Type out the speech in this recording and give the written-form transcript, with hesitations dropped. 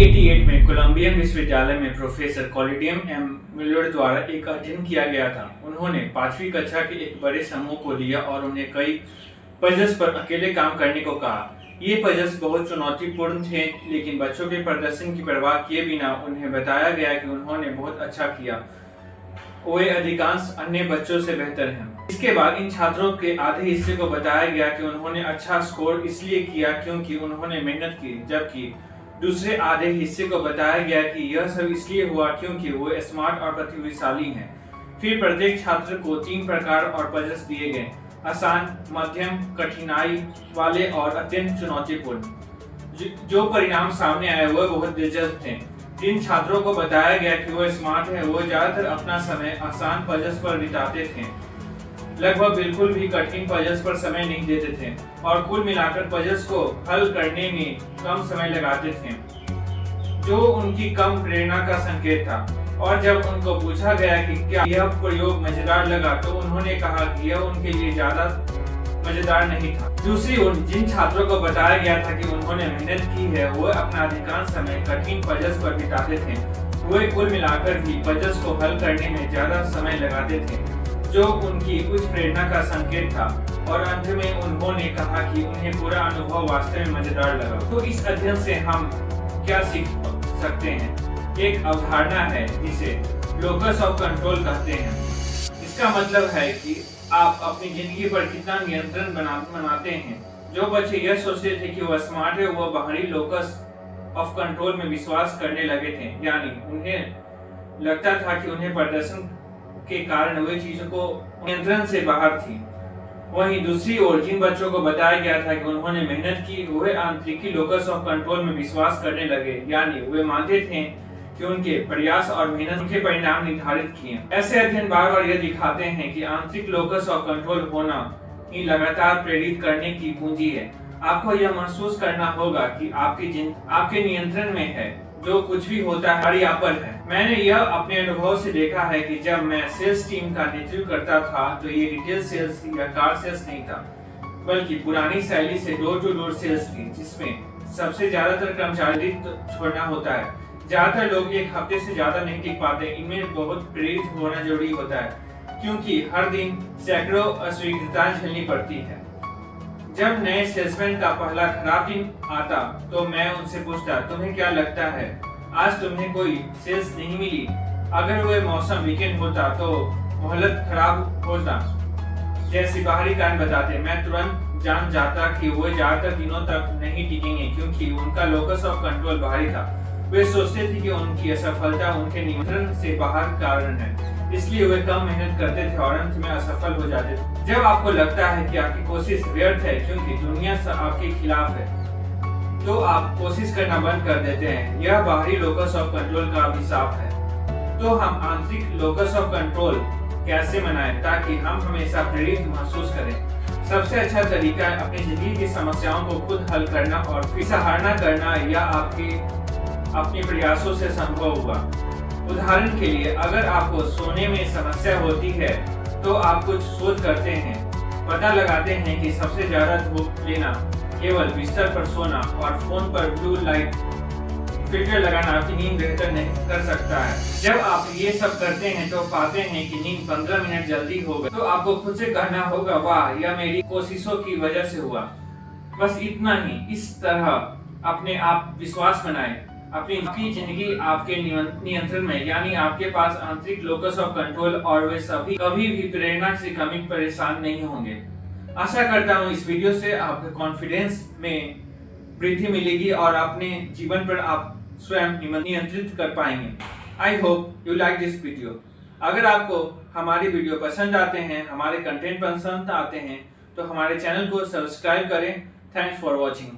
1988 में कोलंबियन विश्वविद्यालय में प्रोफेसर कॉलिडियम एम मिलर द्वारा एक अध्ययन किया गया था। उन्होंने 5वीं कक्षा के एक बड़े समूह को लिया और उन्हें कई पजल्स पर अकेले काम करने को कहा। ये पजल्स बहुत चुनौतीपूर्ण थे, लेकिन बच्चों के प्रदर्शन की परवाह किए बिना उन्हें बताया गया कि उन्होंने बहुत अच्छा किया। वे अधिकांश अन्य बच्चों से बेहतर हैं। इसके बाद इन छात्रों के आधे हिस्से को बताया गया कि उन्होंने अच्छा स्कोर इसलिए किया क्योंकि उन्होंने मेहनत की, जबकि दूसरे आधे हिस्से को बताया गया कि यह सब इसलिए हुआ क्योंकि वो स्मार्ट और प्रतिभाशाली हैं। फिर प्रत्येक छात्र को 3 प्रकार और पजल्स दिए गए: आसान, मध्यम, कठिनाई वाले और अत्यंत चुनौतीपूर्ण। जो परिणाम सामने आए वह बहुत दिलचस्प थे। जिन छात्रों को बताया गया कि वो स्मार्ट है, वो ज्यादातर अपना समय आसान पजल्स पर बिताते थे, लगभग बिल्कुल भी कठिन पजल्स पर समय नहीं देते थे और कुल मिलाकर पजल्स को हल करने में कम समय लगाते थे, जो उनकी कम प्रेरणा का संकेत था। और जब उनको पूछा गया कि क्या यह प्रयोग मजेदार लगा, तो उन्होंने कहा कि यह उनके लिए ज्यादा मजेदार नहीं था। दूसरी ओर जिन छात्रों को बताया गया था कि उन्होंने मेहनत की है, वह अपना अधिकांश समय कठिन पजल्स पर बिताते थे। वे कुल मिलाकर भी पजल्स को हल करने में ज्यादा समय लगाते थे, जो उनकी उच्च प्रेरणा का संकेत था। और अंत में उन्होंने कहा कि उन्हें पूरा अनुभव वास्तव में मजेदार लगा। तो इस अध्ययन से हम क्या सीख सकते हैं? एक अवधारणा है जिसे लोकस ऑफ कंट्रोल कहते हैं। इसका मतलब है कि आप अपनी जिंदगी पर कितना नियंत्रण बनाते हैं। जो बच्चे यह सोचते थे कि वह स्मार्ट है, वह बाहरी लोकस ऑफ कंट्रोल में विश्वास करने लगे थे, यानी उन्हें लगता था कि उन्हें प्रदर्शन के कारण वे चीजों को नियंत्रण से बाहर थी। वहीं दूसरी ओर जिन बच्चों को बताया गया था कि उन्होंने मेहनत की, वह आंतरिक लोकस ऑफ कंट्रोल में विश्वास करने लगे, यानी वे मानते थे कि उनके प्रयास और मेहनत उनके परिणाम निर्धारित किए। ऐसे अध्ययन बार बार यह दिखाते हैं कि आंतरिक लोकस ऑफ कंट्रोल होना ही लगातार प्रेरित करने की पूंजी है। आपको यह महसूस करना होगा कि आपके नियंत्रण में है, जो कुछ भी होता है हमारी आप पर है। मैंने यह अपने अनुभव से देखा है कि जब मैं सेल्स टीम का नेतृत्व करता था, तो ये रिटेल सेल्स या कार सेल्स नहीं था, बल्कि पुरानी शैली से डोर टू डोर सेल्स थी, जिसमें सबसे ज्यादातर कर्मचारी छोड़ना होता है। ज्यादातर लोग एक हफ्ते से ज्यादा नहीं टिक पाते। इनमें बहुत प्रेरित होना जरूरी होता है, क्योंकि हर दिन सैकड़ों अस्वीकृताएं झेलनी पड़ती है। जब नए सेल्समैन का पहला खराब दिन आता, तो मैं उनसे पूछता, तुम्हें क्या लगता है आज तुम्हें कोई सेल्स नहीं मिली? अगर वह मौसम वीकेंड होता तो मोहलत खराब होता जैसी बाहरी कारण बताते, मैं तुरंत जान जाता कि वो ज्यादातर दिनों तक नहीं टिकेंगे, क्योंकि उनका लोकस ऑफ कंट्रोल बाहरी था। वे सोचते थे कि उनकी असफलता उनके नियंत्रण से बाहर कारण है, इसलिए वे कम मेहनत करते थे और अंत में असफल हो जाते थे। जब आपको लगता है कि आपकी कोशिश व्यर्थ है क्योंकि दुनिया आपके खिलाफ है, तो आप कोशिश करना बंद कर देते हैं। यह बाहरी लोकस ऑफ कंट्रोल का अभिशाप है। तो हम आंतरिक लोकस ऑफ कंट्रोल कैसे बनाएं ताकि हम हमेशा प्रेरित महसूस करें? सबसे अच्छा तरीका है अपनी जिंदगी की समस्याओं को खुद हल करना और फिर सराहना करना, या अपने प्रयासों से संभव हुआ। उदाहरण के लिए, अगर आपको सोने में समस्या होती है, तो आप कुछ शोध करते हैं, पता लगाते हैं कि सबसे ज्यादा धूप लेना, केवल बिस्तर पर सोना और फोन पर ब्लू लाइट फिल्टर लगाना आपकी नींद बेहतर नहीं कर सकता है। जब आप ये सब करते हैं तो पाते हैं कि नींद 15 मिनट जल्दी हो गई, तो आपको खुद से कहना होगा, वाह, यह मेरी कोशिशों की वजह से हुआ। बस इतना ही। इस तरह अपने आप विश्वास बनाएं। अपनी जिंदगी आपके नियंत्रण में, यानी आपके पास आंतरिक लोकस ऑफ कंट्रोल, और वे सभी कभी भी प्रेरणा से कमी परेशान नहीं होंगे। आशा करता हूँ इस वीडियो से आपके कॉन्फिडेंस में वृद्धि मिलेगी और अपने जीवन पर आप स्वयं नियंत्रित कर पाएंगे। I hope you like this video. अगर आपको हमारी वीडियो पसंद आते हैं, हमारे कंटेंट पसंद आते हैं, तो हमारे चैनल को सब्सक्राइब करें। Thanks for watching.